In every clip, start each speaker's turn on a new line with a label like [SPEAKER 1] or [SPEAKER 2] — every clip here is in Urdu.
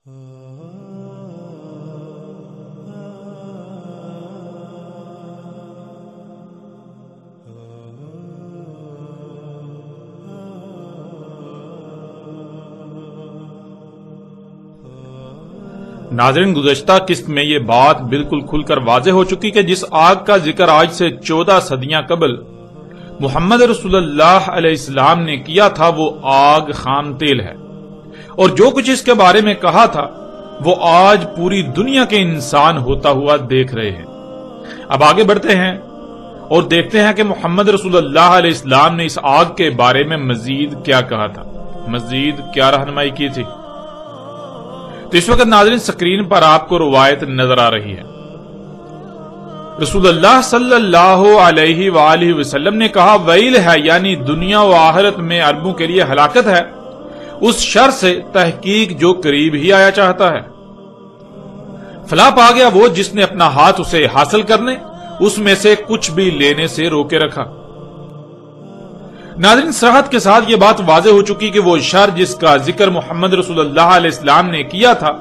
[SPEAKER 1] ناظرین، گزشتہ قسط میں یہ بات بالکل کھل کر واضح ہو چکی کہ جس آگ کا ذکر آج سے 14 صدیاں قبل محمد رسول اللہ علیہ السلام نے کیا تھا وہ آگ خام تیل ہے، اور جو کچھ اس کے بارے میں کہا تھا وہ آج پوری دنیا کے انسان ہوتا ہوا دیکھ رہے ہیں۔ اب آگے بڑھتے ہیں اور دیکھتے ہیں کہ محمد رسول اللہ علیہ السلام نے اس آگ کے بارے میں مزید کیا کہا تھا، مزید کیا رہنمائی کی تھی۔ تو اس وقت ناظرین سکرین پر آپ کو روایت نظر آ رہی ہے۔ رسول اللہ صلی اللہ علیہ وآلہ وسلم نے کہا، ویل ہے، یعنی دنیا و آخرت میں عربوں کے لیے ہلاکت ہے اس شر سے تحقیق جو قریب ہی آیا چاہتا ہے۔ فلاں پا گیا وہ جس نے اپنا ہاتھ اسے حاصل کرنے، اس میں سے کچھ بھی لینے سے روکے رکھا۔ ناظرین صراحت کے ساتھ یہ بات واضح ہو چکی کہ وہ شر جس کا ذکر محمد رسول اللہ علیہ السلام نے کیا تھا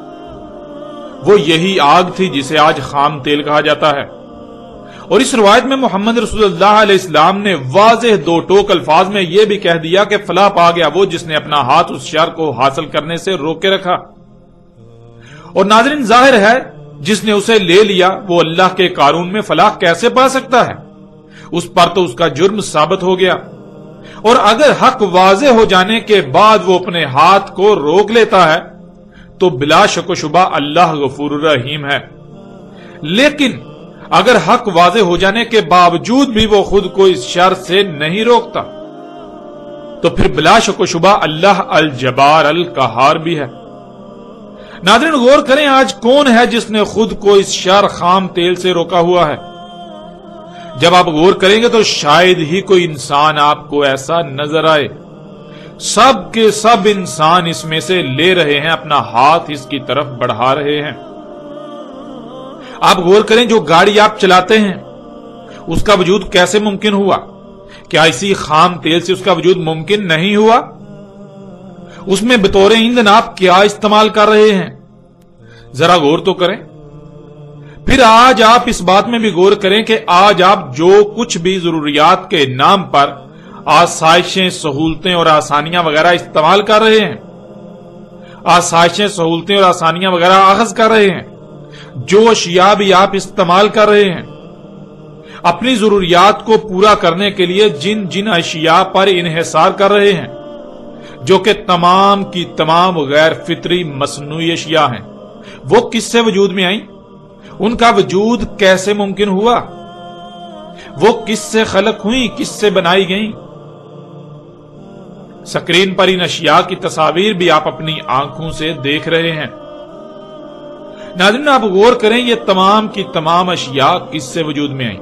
[SPEAKER 1] وہ یہی آگ تھی جسے آج خام تیل کہا جاتا ہے۔ اور اس روایت میں محمد رسول اللہ علیہ السلام نے واضح دو ٹوک الفاظ میں یہ بھی کہہ دیا کہ فلاں پا گیا وہ جس نے اپنا ہاتھ اس شر کو حاصل کرنے سے روکے رکھا۔ اور ناظرین ظاہر ہے جس نے اسے لے لیا وہ اللہ کے قانون میں فلاح کیسے پا سکتا ہے؟ اس پر تو اس کا جرم ثابت ہو گیا، اور اگر حق واضح ہو جانے کے بعد وہ اپنے ہاتھ کو روک لیتا ہے تو بلا شک و شبہ اللہ غفور الرحیم ہے۔ لیکن اگر حق واضح ہو جانے کے باوجود بھی وہ خود کو اس شر سے نہیں روکتا تو پھر بلا شک و شبہ اللہ الجبار القہار بھی ہے۔ ناظرین غور کریں، آج کون ہے جس نے خود کو اس شر خام تیل سے روکا ہوا ہے؟ جب آپ غور کریں گے تو شاید ہی کوئی انسان آپ کو ایسا نظر آئے۔ سب کے سب انسان اس میں سے لے رہے ہیں، اپنا ہاتھ اس کی طرف بڑھا رہے ہیں۔ آپ غور کریں، جو گاڑی آپ چلاتے ہیں اس کا وجود کیسے ممکن ہوا؟ کیا اسی خام تیل سے اس کا وجود ممکن نہیں ہوا؟ اس میں بطور ایندھن آپ کیا استعمال کر رہے ہیں؟ ذرا غور تو کریں۔ پھر آج آپ اس بات میں بھی غور کریں کہ آج آپ جو کچھ بھی ضروریات کے نام پر آسائشیں، سہولتیں اور آسانیاں وغیرہ استعمال کر رہے ہیں، آسائشیں، سہولتیں اور آسانیاں وغیرہ اخذ کر رہے ہیں، جو اشیاء بھی آپ استعمال کر رہے ہیں، اپنی ضروریات کو پورا کرنے کے لیے جن جن اشیاء پر انحصار کر رہے ہیں، جو کہ تمام کی تمام غیر فطری مصنوعی اشیاء ہیں، وہ کس سے وجود میں آئیں؟ ان کا وجود کیسے ممکن ہوا؟ وہ کس سے خلق ہوئیں، کس سے بنائی گئیں؟ سکرین پر ان اشیاء کی تصاویر بھی آپ اپنی آنکھوں سے دیکھ رہے ہیں۔ ناظرین آپ غور کریں، یہ تمام کی تمام اشیاء کس سے وجود میں آئیں؟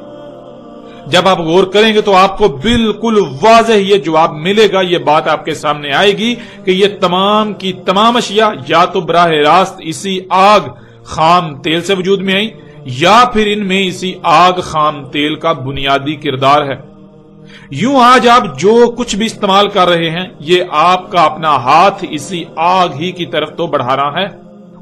[SPEAKER 1] جب آپ غور کریں گے تو آپ کو بالکل واضح یہ جواب ملے گا، یہ بات آپ کے سامنے آئے گی کہ یہ تمام کی تمام اشیاء یا تو براہ راست اسی آگ خام تیل سے وجود میں آئیں، یا پھر ان میں اسی آگ خام تیل کا بنیادی کردار ہے۔ یوں آج آپ جو کچھ بھی استعمال کر رہے ہیں، یہ آپ کا اپنا ہاتھ اسی آگ ہی کی طرف تو بڑھا رہا ہے،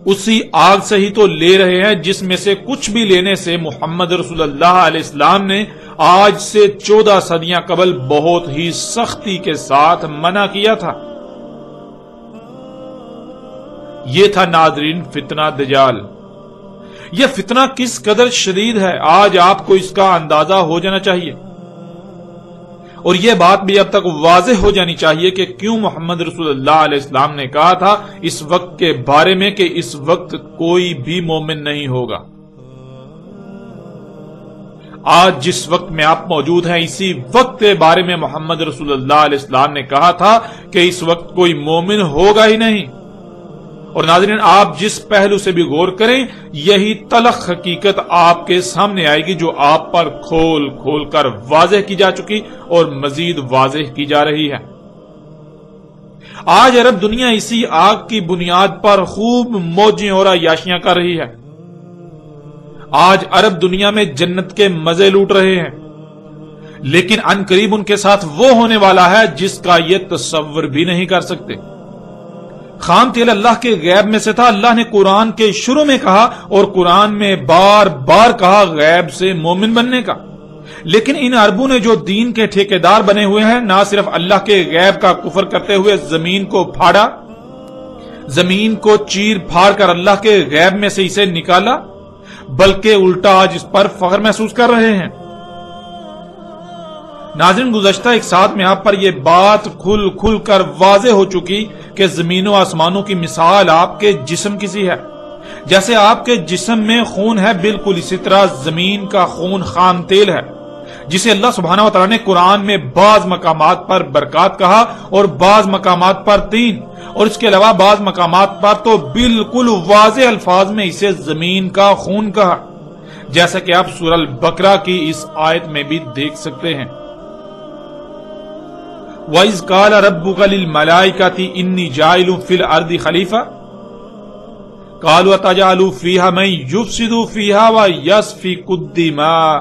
[SPEAKER 1] اسی آگ سے ہی تو لے رہے ہیں جس میں سے کچھ بھی لینے سے محمد رسول اللہ علیہ السلام نے آج سے 14 صدیاں قبل بہت ہی سختی کے ساتھ منع کیا تھا۔ یہ تھا ناظرین فتنہ دجال۔ یہ فتنہ کس قدر شدید ہے آج آپ کو اس کا اندازہ ہو جانا چاہیے، اور یہ بات بھی اب تک واضح ہو جانی چاہیے کہ کیوں محمد رسول اللہ علیہ السلام نے کہا تھا اس وقت کے بارے میں کہ اس وقت کوئی بھی مومن نہیں ہوگا۔ آج جس وقت میں آپ موجود ہیں اسی وقت کے بارے میں محمد رسول اللہ علیہ السلام نے کہا تھا کہ اس وقت کوئی مومن ہوگا ہی نہیں۔ اور ناظرین آپ جس پہلو سے بھی غور کریں یہی تلخ حقیقت آپ کے سامنے آئے گی جو آپ پر کھول کھول کر واضح کی جا چکی اور مزید واضح کی جا رہی ہے۔ آج عرب دنیا اسی آگ کی بنیاد پر خوب موجیں اور عیاشیاں کر رہی ہے۔ آج عرب دنیا میں جنت کے مزے لوٹ رہے ہیں، لیکن ان قریب ان کے ساتھ وہ ہونے والا ہے جس کا یہ تصور بھی نہیں کر سکتے۔ خام تیل اللہ کے غیب میں سے تھا. اللہ نے قرآن کے شروع میں کہا اور قرآن میں بار بار کہا غیب سے مومن بننے کا. لیکن ان عربوں نے جو دین کے ٹھیکیدار بنے ہوئے ہیں، نہ صرف اللہ کے غیب کا کفر کرتے ہوئے زمین کو پھاڑا، زمین کو چیر پھاڑ کر اللہ کے غیب میں سے اسے نکالا، بلکہ الٹا آج اس پر فخر محسوس کر رہے ہیں. ناظرین، گزشتہ ایک ساتھ میں آپ پر یہ بات کھل کھل کر واضح ہو چکی کہ زمین و آسمانوں کی مثال آپ کے جسم کی سی ہے. جیسے آپ کے جسم میں خون ہے، بالکل اسی طرح زمین کا خون خام تیل ہے، جسے اللہ سبحانہ و تعالیٰ نے قرآن میں بعض مقامات پر برکات کہا اور بعض مقامات پر تین، اور اس کے علاوہ بعض مقامات پر تو بالکل واضح الفاظ میں اسے زمین کا خون کہا، جیسا کہ آپ سورہ البقرہ کی اس آیت میں بھی دیکھ سکتے ہیں. وَإِذْ قَالَ رَبُّكَ لِلْمَلَائِكَةِ إِنِّي جَاعِلٌ فِي الْأَرْضِ خَلِيفَةً قَالُوا أَتَجْعَلُ فِيهَا مَن يُفْسِدُ فِيهَا وَيَسْفِكُ الدِّمَاءَ.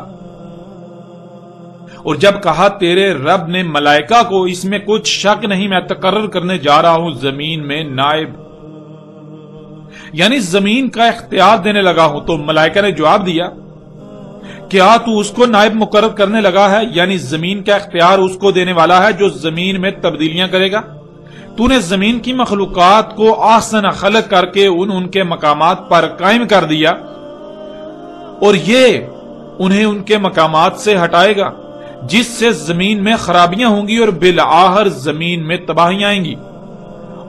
[SPEAKER 1] اور جب کہا تیرے رب نے ملائکہ کو، اس میں کچھ شک نہیں، میں تقرر کرنے جا رہا ہوں زمین میں نائب، یعنی زمین کا اختیار دینے لگا ہوں. تو ملائکہ نے جواب دیا، کیا تو اس کو نائب مقرر کرنے لگا ہے؟ یعنی زمین کا اختیار اس کو دینے والا ہے جو زمین میں تبدیلیاں کرے گا. تو نے زمین کی مخلوقات کو احسن خلق کر کے ان کے مقامات پر قائم کر دیا، اور یہ انہیں ان کے مقامات سے ہٹائے گا، جس سے زمین میں خرابیاں ہوں گی اور بالآخر زمین میں تباہیاں آئیں گی،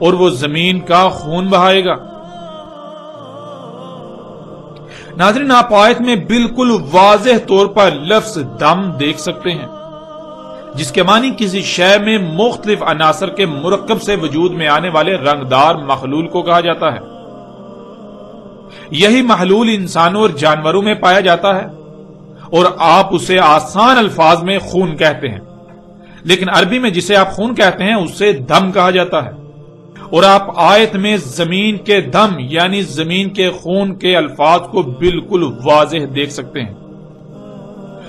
[SPEAKER 1] اور وہ زمین کا خون بہائے گا. ناظرین، آپ آیت میں بالکل واضح طور پر لفظ دم دیکھ سکتے ہیں، جس کے معنی کسی شے میں مختلف عناصر کے مرکب سے وجود میں آنے والے رنگدار محلول کو کہا جاتا ہے. یہی محلول انسانوں اور جانوروں میں پایا جاتا ہے، اور آپ اسے آسان الفاظ میں خون کہتے ہیں، لیکن عربی میں جسے آپ خون کہتے ہیں اسے دم کہا جاتا ہے. اور آپ آیت میں زمین کے دم یعنی زمین کے خون کے الفاظ کو بالکل واضح دیکھ سکتے ہیں،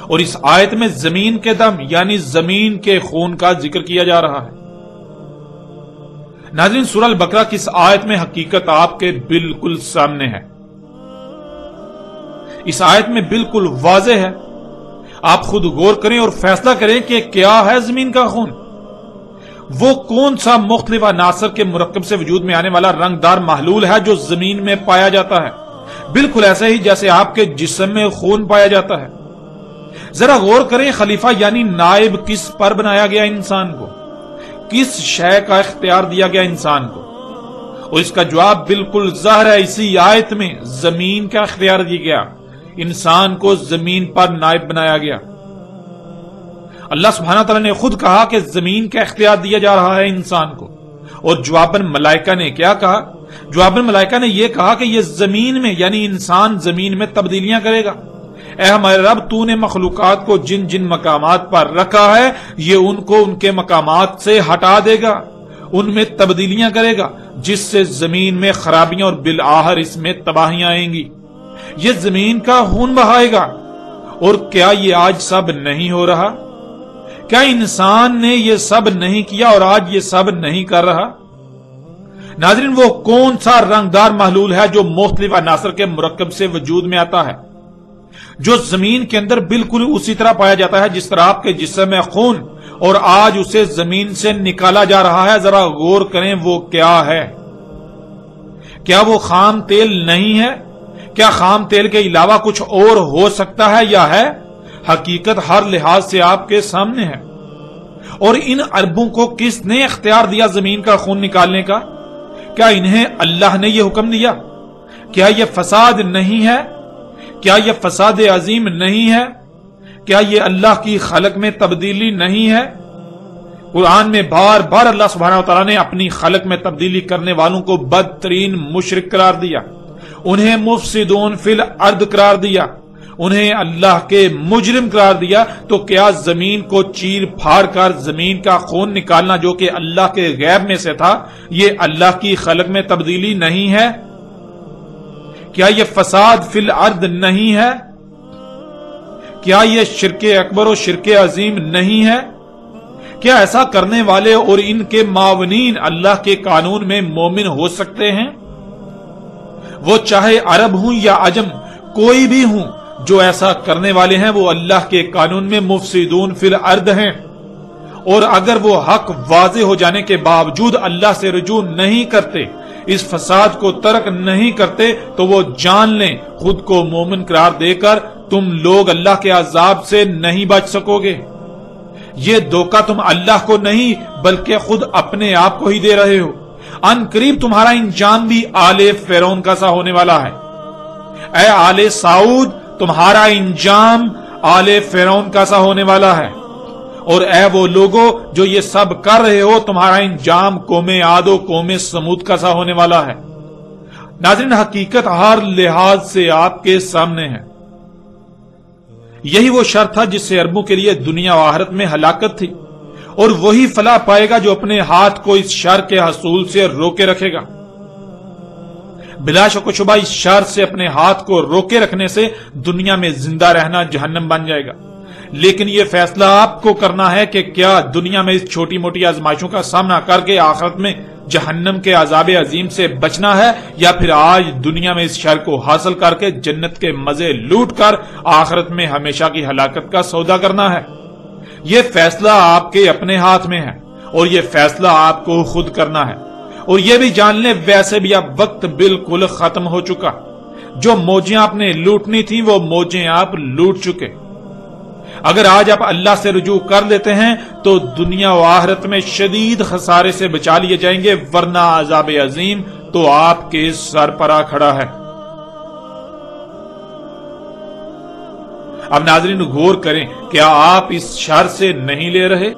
[SPEAKER 1] اور اس آیت میں زمین کے دم یعنی زمین کے خون کا ذکر کیا جا رہا ہے. ناظرین، سورہ البقرہ کی اس آیت میں حقیقت آپ کے بالکل سامنے ہے. اس آیت میں بالکل واضح ہے. آپ خود غور کریں اور فیصلہ کریں کہ کیا ہے زمین کا خون. وہ کون سا مختلف عناصر کے مرکب سے وجود میں آنے والا رنگدار محلول ہے جو زمین میں پایا جاتا ہے، بالکل ایسے ہی جیسے آپ کے جسم میں خون پایا جاتا ہے. ذرا غور کریں، خلیفہ یعنی نائب کس پر بنایا گیا انسان کو؟ کس شے کا اختیار دیا گیا انسان کو؟ اور اس کا جواب بالکل ظاہر ہے، اسی آیت میں زمین کا اختیار دیا گیا، انسان کو زمین پر نائب بنایا گیا. اللہ سبحانہ تعالیٰ نے خود کہا کہ زمین کا اختیار دیا جا رہا ہے انسان کو، اور جواباً ملائکہ نے کیا کہا؟ جواباً ملائکہ نے یہ کہا کہ یہ زمین میں یعنی انسان زمین میں تبدیلیاں کرے گا. اے ہمارے رب، تو نے مخلوقات کو جن جن مقامات پر رکھا ہے یہ ان کو ان کے مقامات سے ہٹا دے گا، ان میں تبدیلیاں کرے گا، جس سے زمین میں خرابیاں اور بالآخر اس میں تباہیاں آئیں گی. یہ زمین کا خون بہائے گا. اور کیا یہ آج سب نہیں ہو رہا؟ کیا انسان نے یہ سب نہیں کیا اور آج یہ سب نہیں کر رہا؟ ناظرین، وہ کون سا رنگدار محلول ہے جو مختلف عناصر کے مرکب سے وجود میں آتا ہے، جو زمین کے اندر بالکل اسی طرح پایا جاتا ہے جس طرح آپ کے جسم میں خون، اور آج اسے زمین سے نکالا جا رہا ہے؟ ذرا غور کریں، وہ کیا ہے؟ کیا وہ خام تیل نہیں ہے؟ کیا خام تیل کے علاوہ کچھ اور ہو سکتا ہے یا ہے؟ حقیقت ہر لحاظ سے آپ کے سامنے ہے. اور ان عربوں کو کس نے اختیار دیا زمین کا خون نکالنے کا؟ کیا انہیں اللہ نے یہ حکم دیا؟ کیا یہ فساد نہیں ہے؟ کیا یہ فساد عظیم نہیں ہے؟ کیا یہ اللہ کی خلق میں تبدیلی نہیں ہے؟ قرآن میں بار بار اللہ سبحانہ وتعالیٰ نے اپنی خلق میں تبدیلی کرنے والوں کو بدترین مشرک قرار دیا، انہیں مفسدون فی الارض قرار دیا، انہیں اللہ کے مجرم قرار دیا. تو کیا زمین کو چیر پھاڑ کر زمین کا خون نکالنا جو کہ اللہ کے غیب میں سے تھا، یہ اللہ کی خلق میں تبدیلی نہیں ہے؟ کیا یہ فساد فی الارض نہیں ہے؟ کیا یہ شرک اکبر و شرک عظیم نہیں ہے؟ کیا ایسا کرنے والے اور ان کے معاونین اللہ کے قانون میں مومن ہو سکتے ہیں؟ وہ چاہے عرب ہوں یا عجم، کوئی بھی ہوں، جو ایسا کرنے والے ہیں وہ اللہ کے قانون میں مفسدون فی الارض ہیں، اور اگر وہ حق واضح ہو جانے کے باوجود اللہ سے رجوع نہیں کرتے، اس فساد کو ترک نہیں کرتے، تو وہ جان لیں خود کو مومن قرار دے کر تم لوگ اللہ کے عذاب سے نہیں بچ سکو گے۔ یہ دھوکہ تم اللہ کو نہیں بلکہ خود اپنے آپ کو ہی دے رہے ہو۔ ان قریب تمہارا انجام بھی آل فرعون کا سا ہونے والا ہے۔ اے آل سعود، تمہارا انجام آل فرعون کا سا ہونے والا ہے، اور اے وہ لوگوں جو یہ سب کر رہے ہو، تمہارا انجام قوم عاد و قوم سمود کا سا ہونے والا ہے۔ ناظرین، حقیقت ہر لحاظ سے آپ کے سامنے ہے۔ یہی وہ شر تھا جس سے عربوں کے لیے دنیا و آخرت میں ہلاکت تھی، اور وہی فلاح پائے گا جو اپنے ہاتھ کو اس شر کے حصول سے روکے رکھے گا۔ بلا شک و شبہ اس شر سے اپنے ہاتھ کو روکے رکھنے سے دنیا میں زندہ رہنا جہنم بن جائے گا، لیکن یہ فیصلہ آپ کو کرنا ہے کہ کیا دنیا میں اس چھوٹی موٹی آزمائشوں کا سامنا کر کے آخرت میں جہنم کے عذاب عظیم سے بچنا ہے، یا پھر آج دنیا میں اس شر کو حاصل کر کے جنت کے مزے لوٹ کر آخرت میں ہمیشہ کی ہلاکت کا سودا کرنا ہے۔ یہ فیصلہ آپ کے اپنے ہاتھ میں ہے، اور یہ فیصلہ آپ کو خود کرنا ہے۔ اور یہ بھی جان لیں ویسے بھی اب وقت بالکل ختم ہو چکا، جو موجیں آپ نے لوٹنی تھیں وہ موجیں آپ لوٹ چکے۔ اگر آج آپ اللہ سے رجوع کر لیتے ہیں تو دنیا و آخرت میں شدید خسارے سے بچا لیے جائیں گے، ورنہ عذاب عظیم تو آپ کے سر پر آ کھڑا ہے۔ اب ناظرین غور کریں، کیا آپ اس شر سے نہیں لے رہے،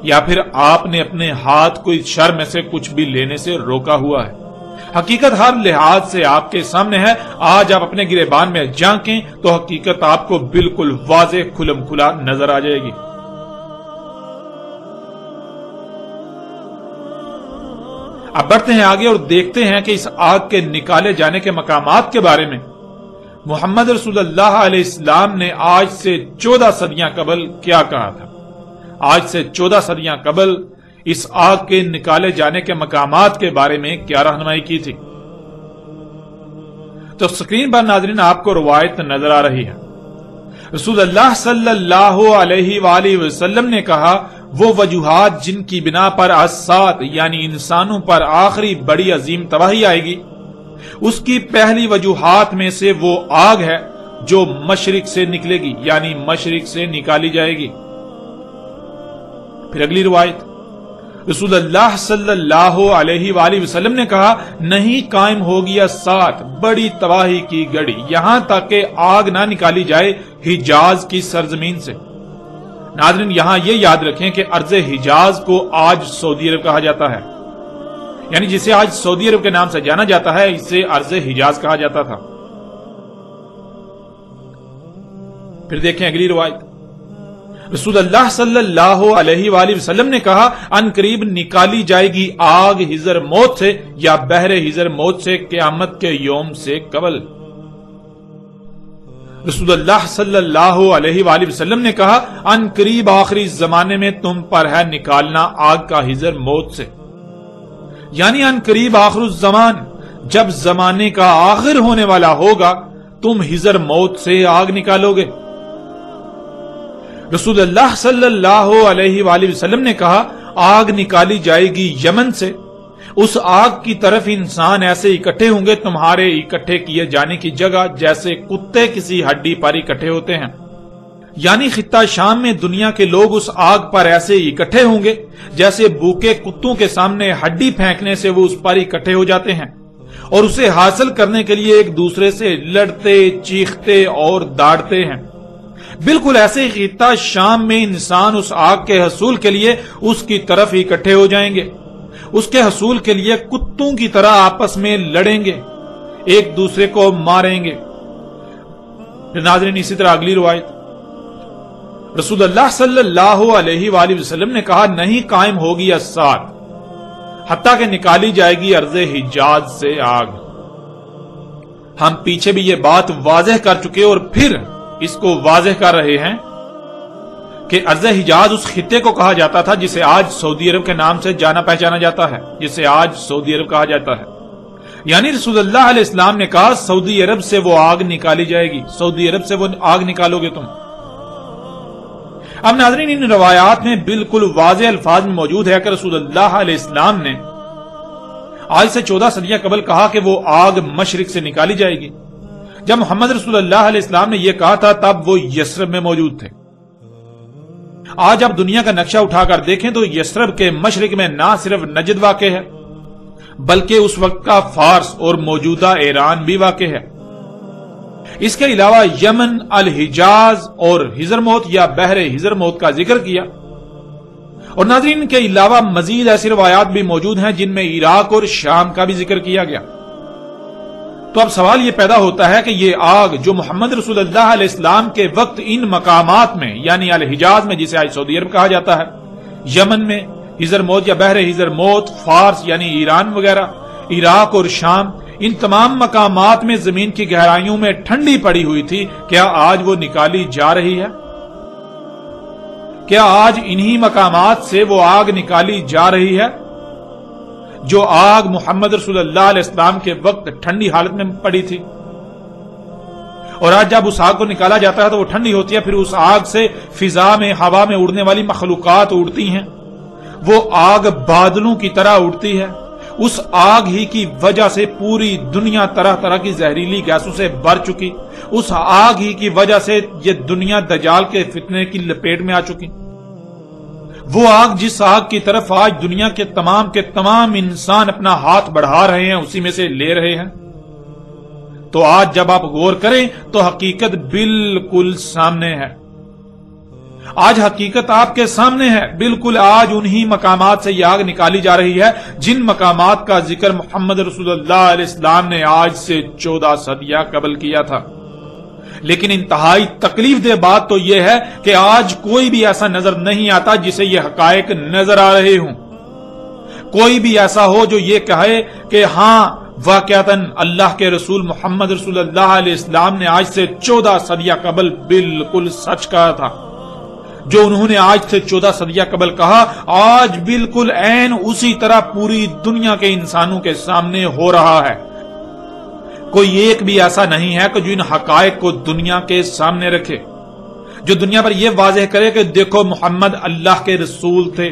[SPEAKER 1] یا پھر آپ نے اپنے ہاتھ کو اس شر میں سے کچھ بھی لینے سے روکا ہوا ہے؟ حقیقت ہر لحاظ سے آپ کے سامنے ہے۔ آج آپ اپنے گریبان میں جھانکیں تو حقیقت آپ کو بالکل واضح کھلم کھلا نظر آ جائے گی۔ اب بڑھتے ہیں آگے اور دیکھتے ہیں کہ اس آگ کے نکالے جانے کے مقامات کے بارے میں محمد رسول اللہ علیہ السلام نے آج سے 14 صدیاں قبل کیا کہا تھا۔ آج سے 14 صدیاں قبل اس آگ کے نکالے جانے کے مقامات کے بارے میں کیا رہنمائی کی تھی؟ تو سکرین پر ناظرین آپ کو روایت نظر آ رہی ہے۔ رسول اللہ صلی اللہ علیہ وآلہ وسلم نے کہا، وہ وجوہات جن کی بنا پر اسات یعنی انسانوں پر آخری بڑی عظیم تباہی آئے گی، اس کی پہلی وجوہات میں سے وہ آگ ہے جو مشرق سے نکلے گی، یعنی مشرق سے نکالی جائے گی۔ پھر اگلی روایت، رسول اللہ صلی اللہ علیہ وآلہ وسلم نے کہا، نہیں قائم ہوگی اسات بڑی تباہی کی گھڑی یہاں تک کہ آگ نہ نکالی جائے حجاز کی سرزمین سے۔ ناظرین یہاں یہ یاد رکھیں کہ ارض حجاز کو آج سعودی عرب کہا جاتا ہے، یعنی جسے آج سعودی عرب کے نام سے جانا جاتا ہے اسے ارض حجاز کہا جاتا تھا۔ پھر دیکھیں اگلی روایت، رسول اللہ صلی اللہ علیہ وآلہ وسلم نے کہا، ان قریب نکالی جائے گی آگ حضر موت سے یا بحر حضر موت سے قیامت کے یوم سے قبل۔ رسول اللہ صلی اللہ علیہ وآلہ وسلم نے کہا، ان قریب آخری زمانے میں تم پر ہے نکالنا آگ کا حضر موت سے، یعنی ان قریب آخر الزمان، جب زمانے کا آخر ہونے والا ہوگا تم حضر موت سے آگ نکالو گے۔ رسول اللہ صلی اللہ علیہ وآلہ وسلم نے کہا، آگ نکالی جائے گی یمن سے، اس آگ کی طرف انسان ایسے اکٹھے ہوں گے تمہارے اکٹھے کیے جانے کی جگہ جیسے کتے کسی ہڈی پر اکٹھے ہوتے ہیں، یعنی خطہ شام میں دنیا کے لوگ اس آگ پر ایسے اکٹھے ہوں گے جیسے بھوکے کتوں کے سامنے ہڈی پھینکنے سے وہ اس پر اکٹھے ہو جاتے ہیں، اور اسے حاصل کرنے کے لیے ایک دوسرے سے لڑتے چیختے اور داڑتے ہیں۔ بالکل ایسے خطہ شام میں انسان اس آگ کے حصول کے لیے اس کی طرف اکٹھے ہو جائیں گے، اس کے حصول کے لیے کتوں کی طرح آپس میں لڑیں گے، ایک دوسرے کو ماریں گے۔ ناظرین اسی طرح اگلی روایت، رسول اللہ صلی اللہ علیہ وآلہ وسلم نے کہا، نہیں قائم ہوگی اسات حتیٰ کہ نکالی جائے گی ارض حجاز سے آگ۔ ہم پیچھے بھی یہ بات واضح کر چکے اور پھر اس کو واضح کر رہے ہیں کہ ارض حجاز اس خطے کو کہا جاتا تھا جسے آج سعودی عرب کے نام سے جانا پہچانا جاتا ہے، جسے آج سعودی عرب کہا جاتا ہے۔ یعنی رسول اللہ علیہ السلام نے کہا سعودی عرب سے وہ آگ نکالی جائے گی، سعودی عرب سے وہ آگ نکالو گے تم۔ اب ناظرین، ان روایات میں بالکل واضح الفاظ میں موجود ہے کہ رسول اللہ علیہ السلام نے آج سے 14 صدیاں قبل کہا کہ وہ آگ مشرق سے نکالی جائے گی۔ جب محمد رسول اللہ علیہ السلام نے یہ کہا تھا تب وہ یثرب میں موجود تھے۔ آج آپ دنیا کا نقشہ اٹھا کر دیکھیں تو یثرب کے مشرق میں نہ صرف نجد واقع ہے بلکہ اس وقت کا فارس اور موجودہ ایران بھی واقع ہے۔ اس کے علاوہ یمن، الحجاز اور حضرموت یا بحر حضرموت کا ذکر کیا، اور ناظرین کے علاوہ مزید ایسی روایات بھی موجود ہیں جن میں عراق اور شام کا بھی ذکر کیا گیا۔ تو اب سوال یہ پیدا ہوتا ہے کہ یہ آگ جو محمد رسول اللہ علیہ السلام کے وقت ان مقامات میں یعنی الحجاز میں جسے آج سعودی عرب کہا جاتا ہے، یمن میں حضرموت یا بحر حضرموت، فارس یعنی ایران وغیرہ، عراق اور شام، ان تمام مقامات میں زمین کی گہرائیوں میں ٹھنڈی پڑی ہوئی تھی، کیا آج وہ نکالی جا رہی ہے؟ کیا آج انہی مقامات سے وہ آگ نکالی جا رہی ہے جو آگ محمد رسول اللہ علیہ السلام کے وقت ٹھنڈی حالت میں پڑی تھی؟ اور آج جب اس آگ کو نکالا جاتا ہے تو وہ ٹھنڈی ہوتی ہے، پھر اس آگ سے فضا میں، ہوا میں اڑنے والی مخلوقات اڑتی ہیں، وہ آگ بادلوں کی طرح اڑتی ہے۔ اس آگ ہی کی وجہ سے پوری دنیا طرح طرح کی زہریلی گیسوں سے بھر چکی، اس آگ ہی کی وجہ سے یہ دنیا دجال کے فتنے کی لپیٹ میں آ چکی۔ وہ آگ جس آگ کی طرف آج دنیا کے تمام انسان اپنا ہاتھ بڑھا رہے ہیں، اسی میں سے لے رہے ہیں۔ تو آج جب آپ غور کریں تو حقیقت بالکل سامنے ہے، آج حقیقت آپ کے سامنے ہے، بالکل آج انہی مقامات سے یہ آگ نکالی جا رہی ہے جن مقامات کا ذکر محمد رسول اللہ علیہ السلام نے آج سے 14 صدیاں قبل کیا تھا۔ لیکن انتہائی تکلیف دہ بات تو یہ ہے کہ آج کوئی بھی ایسا نظر نہیں آتا جسے یہ حقائق نظر آ رہے ہوں، کوئی بھی ایسا ہو جو یہ کہے کہ ہاں واقعتاً اللہ کے رسول محمد رسول اللہ علیہ السلام نے آج سے 14 صدیاں قبل بالکل سچ کہا تھا۔ جو انہوں نے آج سے 14 صدیاں قبل کہا آج بالکل عین اسی طرح پوری دنیا کے انسانوں کے سامنے ہو رہا ہے۔ کوئی ایک بھی ایسا نہیں ہے کہ جو ان حقائق کو دنیا کے سامنے رکھے، جو دنیا پر یہ واضح کرے کہ دیکھو محمد اللہ کے رسول تھے،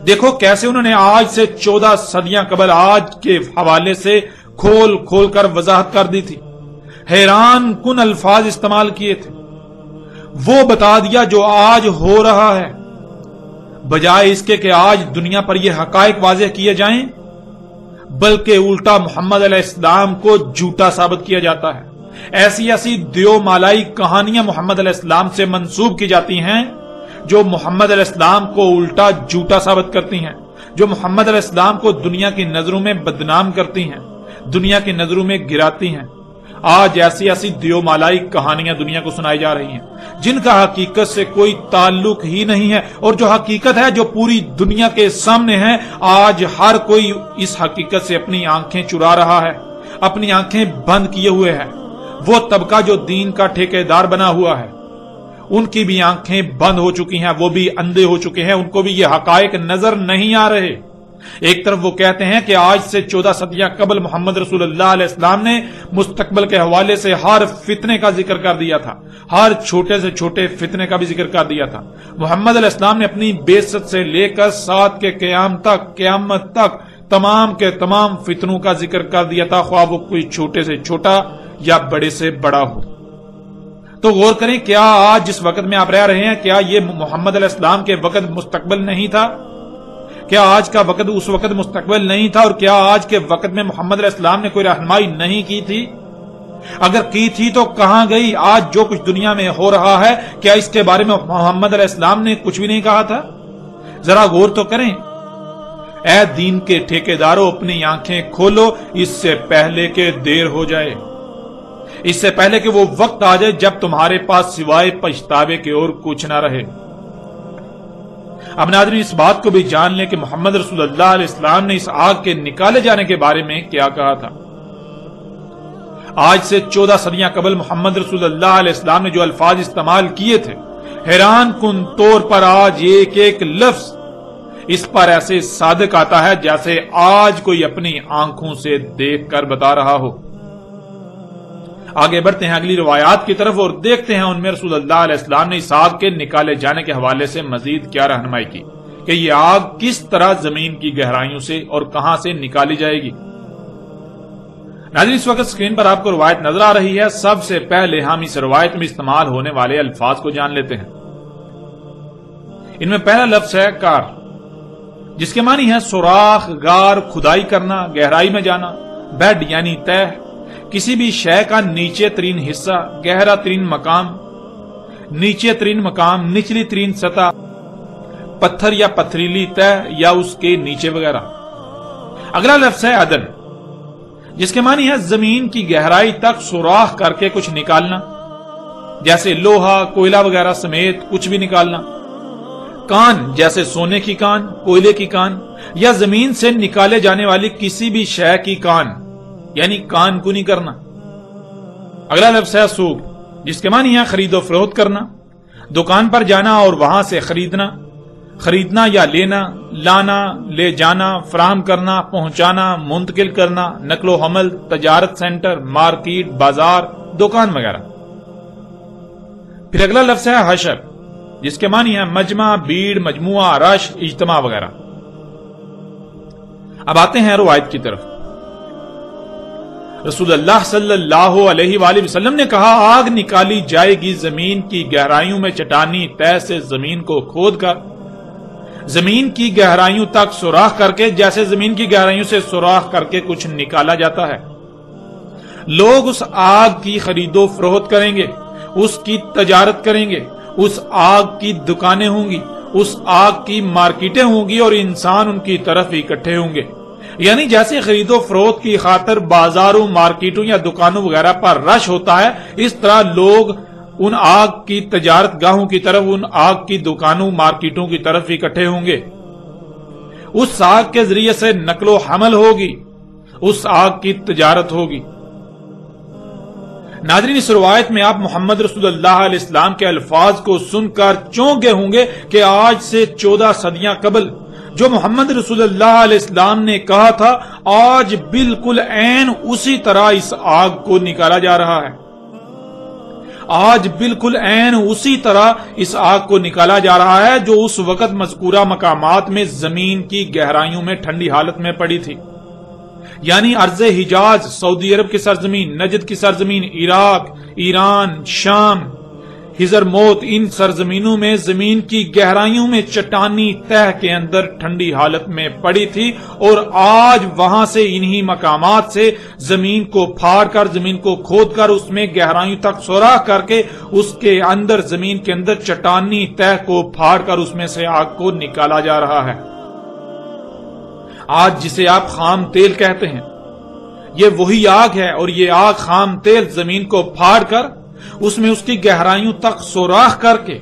[SPEAKER 1] دیکھو کیسے انہوں نے آج سے 14 صدیاں قبل آج کے حوالے سے کھول کھول کر وضاحت کر دی تھی، حیران کن الفاظ استعمال کیے تھے، وہ بتا دیا جو آج ہو رہا ہے، بجائے اس کے کہ آج دنیا پر یہ حقائق واضح کیے جائیں بلکہ الٹا محمد علیہ السلام کو جھوٹا ثابت کیا جاتا ہے۔ ایسی ایسی دیو مالائی کہانیاں محمد علیہ السلام سے منسوب کی جاتی ہیں جو محمد علیہ السلام کو الٹا جھوٹا ثابت کرتی ہیں، جو محمد علیہ السلام کو دنیا کی نظروں میں بدنام کرتی ہیں، دنیا کی نظروں میں گراتی ہیں۔ آج ایسی ایسی دیو مالائی کہانیاں دنیا کو سنائی جا رہی ہیں جن کا حقیقت سے کوئی تعلق ہی نہیں ہے، اور جو حقیقت ہے جو پوری دنیا کے سامنے ہے، آج ہر کوئی اس حقیقت سے اپنی آنکھیں چرا رہا ہے، اپنی آنکھیں بند کیے ہوئے ہے۔ وہ طبقہ جو دین کا ٹھیکیدار بنا ہوا ہے ان کی بھی آنکھیں بند ہو چکی ہیں، وہ بھی اندھے ہو چکے ہیں، ان کو بھی یہ حقائق نظر نہیں آ رہے۔ ایک طرف وہ کہتے ہیں کہ آج سے 14 صدیاں قبل محمد رسول اللہ علیہ السلام نے مستقبل کے حوالے سے ہر فتنے کا ذکر کر دیا تھا، ہر چھوٹے سے چھوٹے فتنے کا بھی ذکر کر دیا تھا۔ محمد علیہ السلام نے اپنی بعثت سے لے کر ساتھ کے قیامت تک تمام کے تمام فتنوں کا ذکر کر دیا تھا، خواہ وہ کوئی چھوٹے سے چھوٹا یا بڑے سے بڑا ہو۔ تو غور کریں، کیا آج جس وقت میں آپ رہ رہے ہیں کیا یہ محمد علیہ السلام کے وقت مستقبل نہیں تھا؟ کیا آج کا وقت اس وقت مستقبل نہیں تھا؟ اور کیا آج کے وقت میں محمد علیہ السلام نے کوئی رہنمائی نہیں کی تھی؟ اگر کی تھی تو کہاں گئی؟ آج جو کچھ دنیا میں ہو رہا ہے کیا اس کے بارے میں محمد علیہ السلام نے کچھ بھی نہیں کہا تھا؟ ذرا غور تو کریں۔ اے دین کے ٹھیکیداروں، اپنی آنکھیں کھولو اس سے پہلے کہ دیر ہو جائے، اس سے پہلے کہ وہ وقت آ جائے جب تمہارے پاس سوائے پچھتاوے کے اور کچھ نہ رہے۔ اب ناظرین اس بات کو بھی جان لیں کہ محمد رسول اللہ علیہ السلام نے اس آگ کے نکالے جانے کے بارے میں کیا کہا تھا۔ آج سے 14 صدیاں قبل محمد رسول اللہ علیہ السلام نے جو الفاظ استعمال کیے تھے حیران کن طور پر آج ایک ایک لفظ اس پر ایسے صادق آتا ہے جیسے آج کوئی اپنی آنکھوں سے دیکھ کر بتا رہا ہو۔ آگے بڑھتے ہیں اگلی روایات کی طرف اور دیکھتے ہیں ان میں رسول اللہ علیہ السلام نے اس آگ کے نکالے جانے کے حوالے سے مزید کیا رہنمائی کی کہ یہ آگ کس طرح زمین کی گہرائیوں سے اور کہاں سے نکالی جائے گی۔ ناظرین، اس وقت اسکرین پر آپ کو روایت نظر آ رہی ہے۔ سب سے پہلے ہم اس روایت میں استعمال ہونے والے الفاظ کو جان لیتے ہیں۔ ان میں پہلا لفظ ہے کار، جس کے معنی ہے سوراخ، غار، کھدائی کرنا، گہرائی میں جانا۔ بیڈ یعنی تہ، کسی بھی شے کا نیچے ترین حصہ، گہرا ترین مقام، نیچے ترین مقام، نچلی ترین سطح، پتھر یا پتھریلی تہ یا اس کے نیچے وغیرہ۔ اگلا لفظ ہے عدن، جس کے معنی ہے زمین کی گہرائی تک سوراخ کر کے کچھ نکالنا، جیسے لوہا، کوئلہ وغیرہ سمیت کچھ بھی نکالنا۔ کان، جیسے سونے کی کان، کوئلے کی کان یا زمین سے نکالے جانے والی کسی بھی شے کی کان، یعنی کان کنی کرنا۔ اگلا لفظ ہے سوق، جس کے معنی ہے خرید و فروخت کرنا، دکان پر جانا اور وہاں سے خریدنا، خریدنا یا لینا، لانا، لے جانا، فراہم کرنا، پہنچانا، منتقل کرنا، نقل و حمل، تجارت سینٹر، مارکیٹ، بازار، دکان وغیرہ۔ پھر اگلا لفظ ہے حشر، جس کے معنی ہے مجمع، بھیڑ، مجموعہ، رش، اجتماع وغیرہ۔ اب آتے ہیں روایت کی طرف۔ رسول اللہ صلی اللہ علیہ وآلہ وسلم نے کہا، آگ نکالی جائے گی زمین کی گہرائیوں میں چٹانی تہ سے زمین کو کھود کر، زمین کی گہرائیوں تک سوراخ کر کے، جیسے زمین کی گہرائیوں سے سوراخ کر کے کچھ نکالا جاتا ہے۔ لوگ اس آگ کی خرید و فروخت کریں گے، اس کی تجارت کریں گے، اس آگ کی دکانیں ہوں گی، اس آگ کی مارکیٹیں ہوں گی اور انسان ان کی طرف اکٹھے ہوں گے۔ یعنی جیسے خرید و فروخت کی خاطر بازاروں، مارکیٹوں یا دکانوں وغیرہ پر رش ہوتا ہے، اس طرح لوگ ان آگ کی تجارت گاہوں کی طرف، ان آگ کی دکانوں، مارکیٹوں کی طرف اکٹھے ہوں گے۔ اس آگ کے ذریعے سے نقل و حمل ہوگی، اس آگ کی تجارت ہوگی۔ ناظرین، اس روایت میں آپ محمد رسول اللہ علیہ السلام کے الفاظ کو سن کر چونکے ہوں گے کہ آج سے 14 صدیاں قبل جو محمد رسول اللہ علیہ السلام نے کہا تھا، آج بالکل عین اسی طرح اس آگ کو نکالا جا رہا ہے۔ آج بالکل عین اسی طرح اس آگ کو نکالا جا رہا ہے جو اس وقت مذکورہ مقامات میں زمین کی گہرائیوں میں ٹھنڈی حالت میں پڑی تھی۔ یعنی ارض حجاز، سعودی عرب کی سرزمین، نجد کی سرزمین، عراق، ایران، شام، حضر موت، ان سرزمینوں میں زمین کی گہرائیوں میں چٹانی تہ کے اندر ٹھنڈی حالت میں پڑی تھی، اور آج وہاں سے انہی مقامات سے زمین کو پھاڑ کر، زمین کو کھود کر اس میں گہرائیوں تک سوراخ کر کے اس کے اندر، زمین کے اندر چٹانی تہ کو پھاڑ کر اس میں سے آگ کو نکالا جا رہا ہے۔ آج جسے آپ خام تیل کہتے ہیں، یہ وہی آگ ہے، اور یہ آگ خام تیل زمین کو پھاڑ کر اس میں اس کی گہرائیوں تک سوراخ کر کے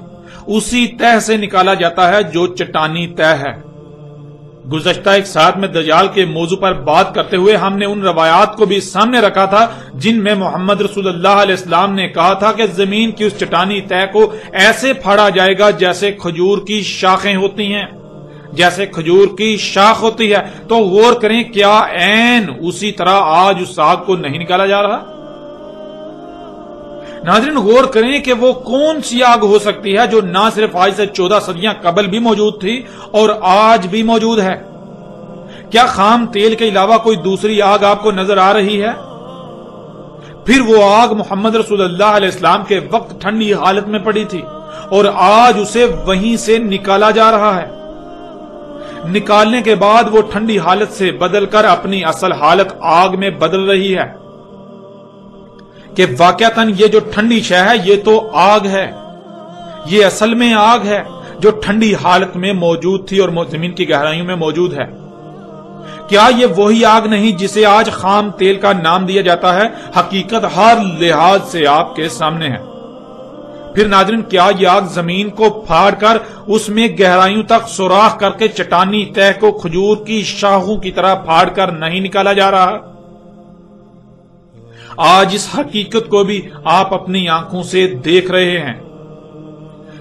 [SPEAKER 1] اسی تہ سے نکالا جاتا ہے جو چٹانی تہ ہے۔ گزشتہ ایک ساتھ میں دجال کے موضوع پر بات کرتے ہوئے ہم نے ان روایات کو بھی سامنے رکھا تھا جن میں محمد رسول اللہ علیہ السلام نے کہا تھا کہ زمین کی اس چٹانی تہ کو ایسے پھاڑا جائے گا جیسے کھجور کی شاخیں ہوتی ہیں، جیسے کھجور کی شاخ ہوتی ہے۔ تو غور کریں، کیا عین اسی طرح آج اس آگ کو نہیں نکالا جا رہا؟ ناظرین، غور کریں کہ وہ کون سی آگ ہو سکتی ہے جو نہ صرف آج سے 14 صدیاں قبل بھی موجود تھی اور آج بھی موجود ہے۔ کیا خام تیل کے علاوہ کوئی دوسری آگ آپ کو نظر آ رہی ہے؟ پھر وہ آگ محمد رسول اللہ علیہ السلام کے وقت ٹھنڈی حالت میں پڑی تھی اور آج اسے وہیں سے نکالا جا رہا ہے۔ نکالنے کے بعد وہ ٹھنڈی حالت سے بدل کر اپنی اصل حالت آگ میں بدل رہی ہے کہ واقعتاً یہ جو ٹھنڈی شے ہے یہ تو آگ ہے، یہ اصل میں آگ ہے جو ٹھنڈی حالت میں موجود تھی اور زمین کی گہرائیوں میں موجود ہے۔ کیا یہ وہی آگ نہیں جسے آج خام تیل کا نام دیا جاتا ہے؟ حقیقت ہر لحاظ سے آپ کے سامنے ہے۔ پھر ناظرین، کیا یہ آگ زمین کو پھاڑ کر اس میں گہرائیوں تک سوراخ کر کے چٹانی تہ کو کھجور کی شاخوں کی طرح پھاڑ کر نہیں نکالا جا رہا؟ آج اس حقیقت کو بھی آپ اپنی آنکھوں سے دیکھ رہے ہیں۔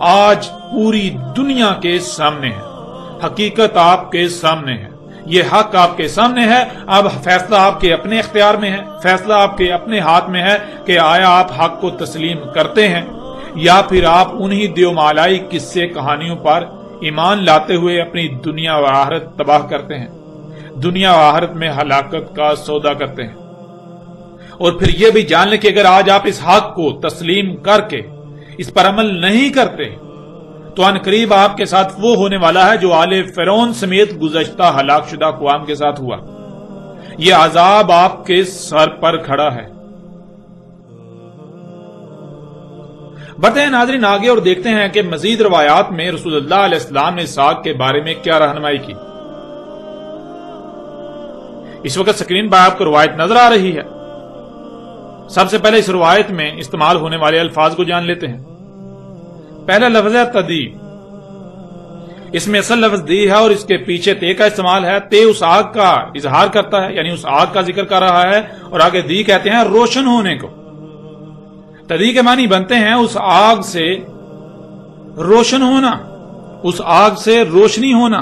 [SPEAKER 1] آج پوری دنیا کے سامنے ہے، حقیقت آپ کے سامنے ہے، یہ حق آپ کے سامنے ہے۔ اب فیصلہ آپ کے اپنے اختیار میں ہے، فیصلہ آپ کے اپنے ہاتھ میں ہے کہ آیا آپ حق کو تسلیم کرتے ہیں یا پھر آپ انہی دیومالائی قصے کہانیوں پر ایمان لاتے ہوئے اپنی دنیا و آخرت تباہ کرتے ہیں، دنیا و آخرت میں ہلاکت کا سودا کرتے ہیں۔ اور پھر یہ بھی جان لیں کہ اگر آج آپ اس حق کو تسلیم کر کے اس پر عمل نہیں کرتے تو ان قریب آپ کے ساتھ وہ ہونے والا ہے جو آل فرعون سمیت گزشتہ ہلاک شدہ اقوام کے ساتھ ہوا۔ یہ عذاب آپ کے سر پر کھڑا ہے۔ بڑھتے ہیں ناظرین آگے اور دیکھتے ہیں کہ مزید روایات میں رسول اللہ علیہ السلام نے اسحاق کے بارے میں کیا رہنمائی کی۔ اس وقت سکرین پر آپ کو روایت نظر آ رہی ہے۔ سب سے پہلے اس روایت میں استعمال ہونے والے الفاظ کو جان لیتے ہیں۔ پہلا لفظ ہے تدی، اس میں اصل لفظ دی ہے اور اس کے پیچھے تے کا استعمال ہے۔ تے اس آگ کا اظہار کرتا ہے، یعنی اس آگ کا ذکر کر رہا ہے، اور آگے دی کہتے ہیں روشن ہونے کو۔ تدی کے معنی بنتے ہیں اس آگ سے روشن ہونا، اس آگ سے روشنی ہونا۔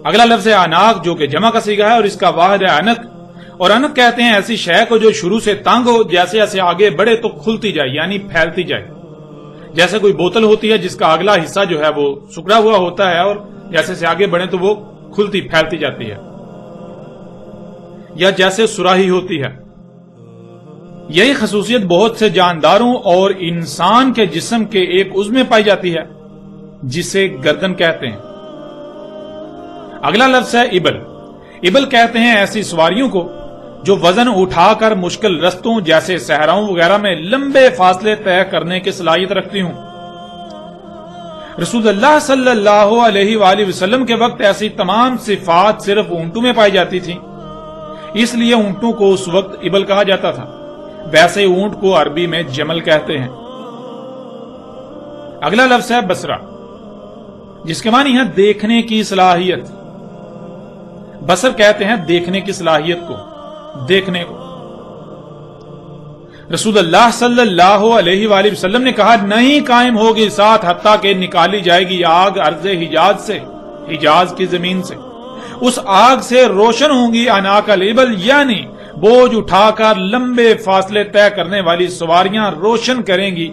[SPEAKER 1] اگلا لفظ ہے اناق، جو کہ جمع کا صیغہ ہے اور اس کا واحد ہے انک، اور انک کہتے ہیں ایسی شے کو جو شروع سے تنگ ہو، جیسے جیسے آگے بڑھے تو کھلتی جائے، یعنی پھیلتی جائے۔ جیسے کوئی بوتل ہوتی ہے جس کا اگلا حصہ جو ہے وہ سکڑا ہوا ہوتا ہے اور جیسے سے آگے بڑھے تو وہ کھلتی پھیلتی جاتی ہے، یا جیسے سراہی ہوتی ہے۔ یہی خصوصیت بہت سے جانداروں اور انسان کے جسم کے ایک عضو میں پائی جاتی ہے جسے گردن کہتے ہیں۔ اگلا لفظ ہے ابل۔ ابل کہتے ہیں ایسی سواریوں کو جو وزن اٹھا کر مشکل رستوں جیسے صحراؤں وغیرہ میں لمبے فاصلے طے کرنے کی صلاحیت رکھتی ہوں۔ رسول اللہ صلی اللہ علیہ وآلہ وسلم کے وقت ایسی تمام صفات صرف اونٹوں میں پائی جاتی تھیں، اس لیے اونٹوں کو اس وقت ابل کہا جاتا تھا۔ ویسے اونٹ کو عربی میں جمل کہتے ہیں۔ اگلا لفظ ہے بصرہ، جس کے معنی ہے دیکھنے کی صلاحیت۔ بصر کہتے ہیں دیکھنے کی صلاحیت کو، دیکھنے کو۔ رسول اللہ صلی اللہ علیہ وآلہ وسلم نے کہا نہیں قائم ہوگی ساتھ حتیٰ کہ نکالی جائے گی آگ ارض حجاز سے، حجاز کی زمین سے۔ اس آگ سے روشن ہوں گی اناق الابل، یعنی بوجھ اٹھا کر لمبے فاصلے طے کرنے والی سواریاں روشن کریں گی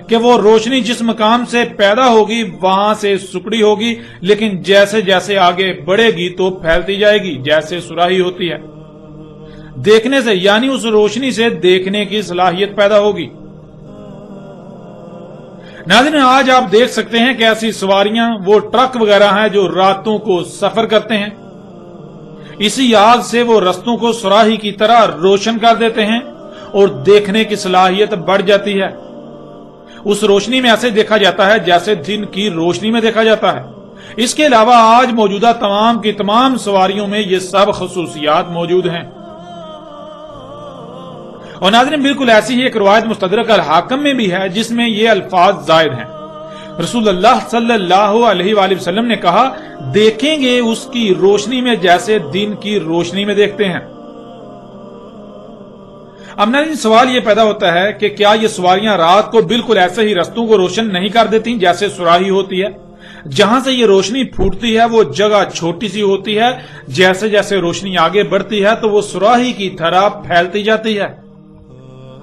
[SPEAKER 1] کہ وہ روشنی جس مقام سے پیدا ہوگی وہاں سے سکڑی ہوگی، لیکن جیسے جیسے آگے بڑھے گی تو پھیلتی جائے گی جیسے سراہی ہوتی ہے۔ دیکھنے سے، یعنی اس روشنی سے دیکھنے کی صلاحیت پیدا ہوگی۔ ناظرین آج آپ دیکھ سکتے ہیں کہ ایسی سواریاں وہ ٹرک وغیرہ ہیں جو راتوں کو سفر کرتے ہیں۔ اسی آگ سے وہ رستوں کو سراہی کی طرح روشن کر دیتے ہیں اور دیکھنے کی صلاحیت بڑھ جاتی ہے۔ اس روشنی میں ایسے دیکھا جاتا ہے جیسے دن کی روشنی میں دیکھا جاتا ہے۔ اس کے علاوہ آج موجودہ تمام کی تمام سواریوں میں یہ سب خصوصیات موجود ہیں۔ اور ناظرین بالکل ایسی ہی ایک روایت مستدرک الحاکم میں بھی ہے جس میں یہ الفاظ زائد ہیں۔ رسول اللہ صلی اللہ علیہ وآلہ وسلم نے کہا دیکھیں گے اس کی روشنی میں جیسے دن کی روشنی میں دیکھتے ہیں۔ اب ناظرین سوال یہ پیدا ہوتا ہے کہ کیا یہ سواریاں رات کو بالکل ایسے ہی رستوں کو روشن نہیں کر دیتی جیسے سراہی ہوتی ہے؟ جہاں سے یہ روشنی پھوٹتی ہے وہ جگہ چھوٹی سی ہوتی ہے، جیسے جیسے روشنی آگے بڑھتی ہے تو وہ سراہی کی طرح پھیلتی جاتی ہے،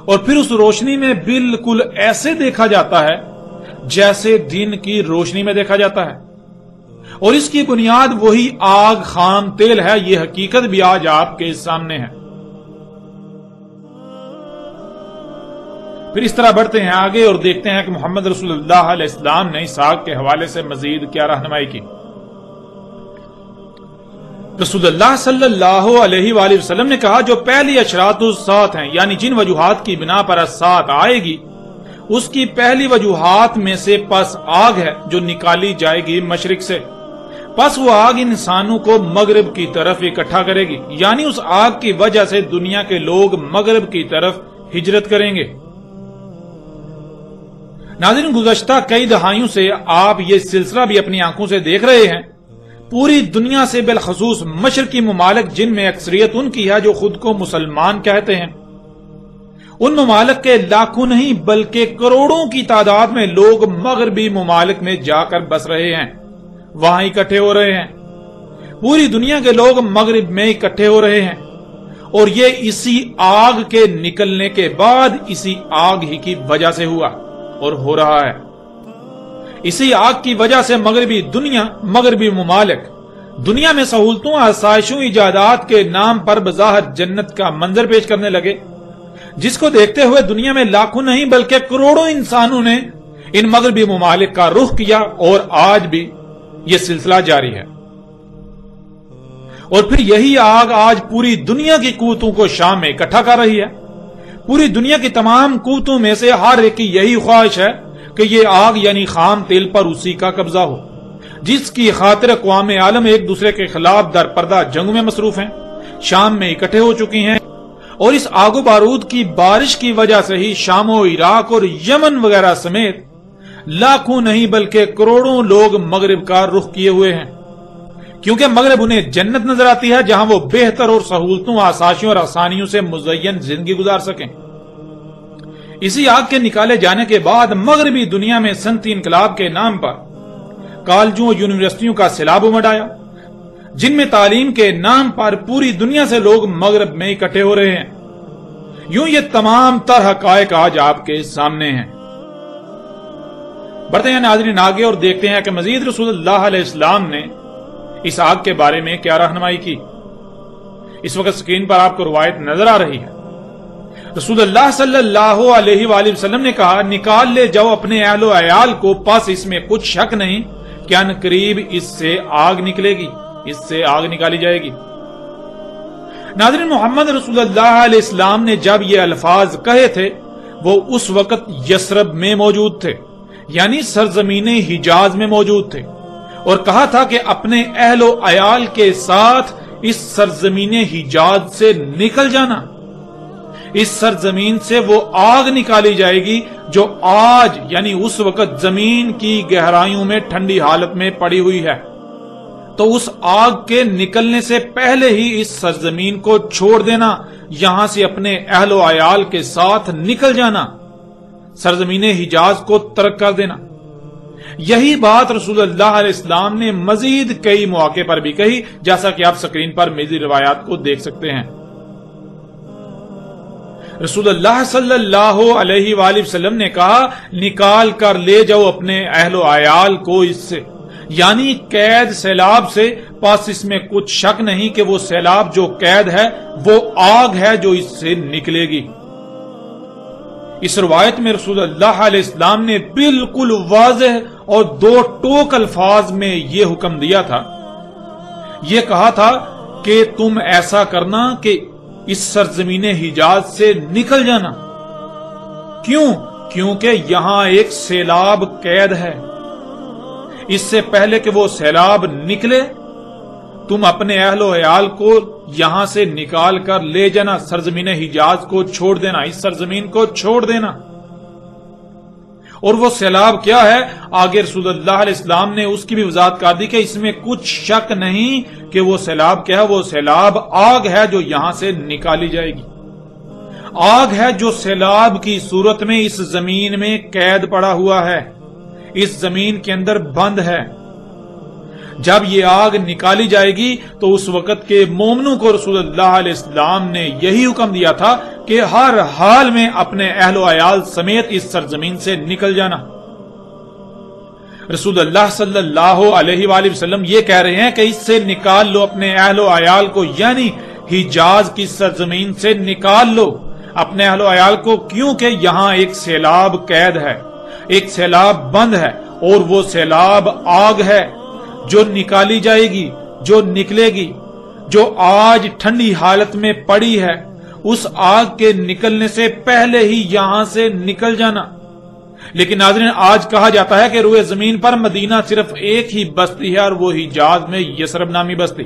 [SPEAKER 1] اور پھر اس روشنی میں بالکل ایسے دیکھا جاتا ہے جیسے دن کی روشنی میں دیکھا جاتا ہے۔ اور اس کی بنیاد وہی آگ خام تیل ہے۔ یہ حقیقت بھی آج آپ کے سامنے ہے۔ پھر اس طرح بڑھتے ہیں آگے اور دیکھتے ہیں کہ محمد رسول اللہ علیہ السلام نے اسحاق کے حوالے سے مزید کیا رہنمائی کی۔ رسول اللہ صلی اللہ علیہ وآلہ وسلم نے کہا جو پہلی اشراط الساعۃ ہیں، یعنی جن وجوہات کی بنا پر الساعۃ آئے گی، اس کی پہلی وجوہات میں سے پس آگ ہے جو نکالی جائے گی مشرق سے۔ پس وہ آگ انسانوں کو مغرب کی طرف اکٹھا کرے گی، یعنی اس آگ کی وجہ سے دنیا کے لوگ مغرب کی طرف ہجرت کریں گے۔ ناظرین گزشتہ کئی دہائیوں سے آپ یہ سلسلہ بھی اپنی آنکھوں سے دیکھ رہے ہیں۔ پوری دنیا سے بالخصوص مشرقی ممالک جن میں اکثریت ان کی ہے جو خود کو مسلمان کہتے ہیں، ان ممالک کے لاکھوں نہیں بلکہ کروڑوں کی تعداد میں لوگ مغربی ممالک میں جا کر بس رہے ہیں، وہاں اکٹھے ہو رہے ہیں۔ پوری دنیا کے لوگ مغرب میں اکٹھے ہو رہے ہیں، اور یہ اسی آگ کے نکلنے کے بعد اسی آگ ہی کی وجہ سے ہوا اور ہو رہا ہے۔ اسی آگ کی وجہ سے مغربی ممالک دنیا میں سہولتوں، آسائشوں، ایجادات کے نام پر بظاہر جنت کا منظر پیش کرنے لگے، جس کو دیکھتے ہوئے دنیا میں لاکھوں نہیں بلکہ کروڑوں انسانوں نے ان مغربی ممالک کا رخ کیا، اور آج بھی یہ سلسلہ جاری ہے۔ اور پھر یہی آگ آج پوری دنیا کی قوتوں کو شام میں اکٹھا کر رہی ہے۔ پوری دنیا کی تمام قوتوں میں سے ہر ایک کی یہی خواہش ہے کہ یہ آگ یعنی خام تیل پر اسی کا قبضہ ہو، جس کی خاطر اقوام عالم ایک دوسرے کے خلاف در پردہ جنگوں میں مصروف ہیں، شام میں اکٹھے ہو چکی ہیں، اور اس آگ و بارود کی بارش کی وجہ سے ہی شام و عراق اور یمن وغیرہ سمیت لاکھوں نہیں بلکہ کروڑوں لوگ مغرب کا رخ کیے ہوئے ہیں، کیونکہ مغرب انہیں جنت نظر آتی ہے جہاں وہ بہتر اور سہولتوں، آسائشوں اور آسانیوں سے مزین زندگی گزار سکیں۔ اسی آگ کے نکالے جانے کے بعد مغربی دنیا میں صنعتی انقلاب کے نام پر کالجوں اور یونیورسٹیوں کا سیلاب امڈ آیا، جن میں تعلیم کے نام پر پوری دنیا سے لوگ مغرب میں اکٹھے ہو رہے ہیں۔ یوں یہ تمام تر حقائق آج آپ کے سامنے ہیں۔ بڑھتے ہیں ناظرین آگے اور دیکھتے ہیں کہ مزید رسول اللہ علیہ السلام نے اس آگ کے بارے میں کیا رہنمائی کی۔ اس وقت سکرین پر آپ کو روایت نظر آ رہی ہے۔ رسول اللہ صلی اللہ علیہ وآلہ وسلم نے کہا، نکال لے جاؤ اپنے اہل و عیال کو، پس اس میں کچھ شک نہیں کہ ان قریب اس سے آگ نکلے گی، اس سے آگ نکالی جائے گی۔ ناظرین محمد رسول اللہ علیہ السلام نے جب یہ الفاظ کہے تھے وہ اس وقت یثرب میں موجود تھے، یعنی سرزمین حجاز میں موجود تھے، اور کہا تھا کہ اپنے اہل و عیال کے ساتھ اس سرزمین حجاز سے نکل جانا۔ اس سرزمین سے وہ آگ نکالی جائے گی جو آج یعنی اس وقت زمین کی گہرائیوں میں ٹھنڈی حالت میں پڑی ہوئی ہے، تو اس آگ کے نکلنے سے پہلے ہی اس سرزمین کو چھوڑ دینا، یہاں سے اپنے اہل و عیال کے ساتھ نکل جانا، سرزمین حجاز کو ترک کر دینا۔ یہی بات رسول اللہ علیہ السلام نے مزید کئی مواقع پر بھی کہی، جیسا کہ آپ سکرین پر مزید روایات کو دیکھ سکتے ہیں۔ رسول اللہ صلی اللہ علیہ وآلہ وسلم نے کہا، نکال کر لے جاؤ اپنے اہل و عیال کو اس سے، یعنی قید سیلاب سے، پس اس میں کچھ شک نہیں کہ وہ سیلاب جو قید ہے وہ آگ ہے جو اس سے نکلے گی۔ اس روایت میں رسول اللہ علیہ السلام نے بالکل واضح اور دو ٹوک الفاظ میں یہ حکم دیا تھا، یہ کہا تھا کہ تم ایسا کرنا کہ اس سرزمین حجاز سے نکل جانا۔ کیوں؟ کیونکہ یہاں ایک سیلاب قید ہے، اس سے پہلے کہ وہ سیلاب نکلے تم اپنے اہل و عیال کو یہاں سے نکال کر لے جانا، سرزمین حجاز کو چھوڑ دینا، اس سرزمین کو چھوڑ دینا۔ اور وہ سیلاب کیا ہے؟ آگے رسول اللہ علیہ السلام نے اس کی بھی وضاحت کر دی کہ اس میں کچھ شک نہیں کہ وہ سیلاب کیا ہے، وہ سیلاب آگ ہے جو یہاں سے نکالی جائے گی۔ آگ ہے جو سیلاب کی صورت میں اس زمین میں قید پڑا ہوا ہے، اس زمین کے اندر بند ہے۔ جب یہ آگ نکالی جائے گی تو اس وقت کے مومنوں کو رسول اللہ علیہ السلام نے یہی حکم دیا تھا کہ ہر حال میں اپنے اہل و عیال سمیت اس سرزمین سے نکل جانا۔ رسول اللہ صلی اللہ علیہ وآلہ وسلم یہ کہہ رہے ہیں کہ اس سے نکال لو اپنے اہل و عیال کو، یعنی حجاز کی سرزمین سے نکال لو اپنے اہل و عیال کو، کیونکہ یہاں ایک سیلاب قید ہے، ایک سیلاب بند ہے، اور وہ سیلاب آگ ہے جو نکالی جائے گی، جو نکلے گی، جو آج ٹھنڈی حالت میں پڑی ہے۔ اس آگ کے نکلنے سے پہلے ہی یہاں سے نکل جانا۔ لیکن ناظرین آج کہا جاتا ہے کہ روئے زمین پر مدینہ صرف ایک ہی بستی ہے، اور وہ حجاز میں یثرب نامی بستی۔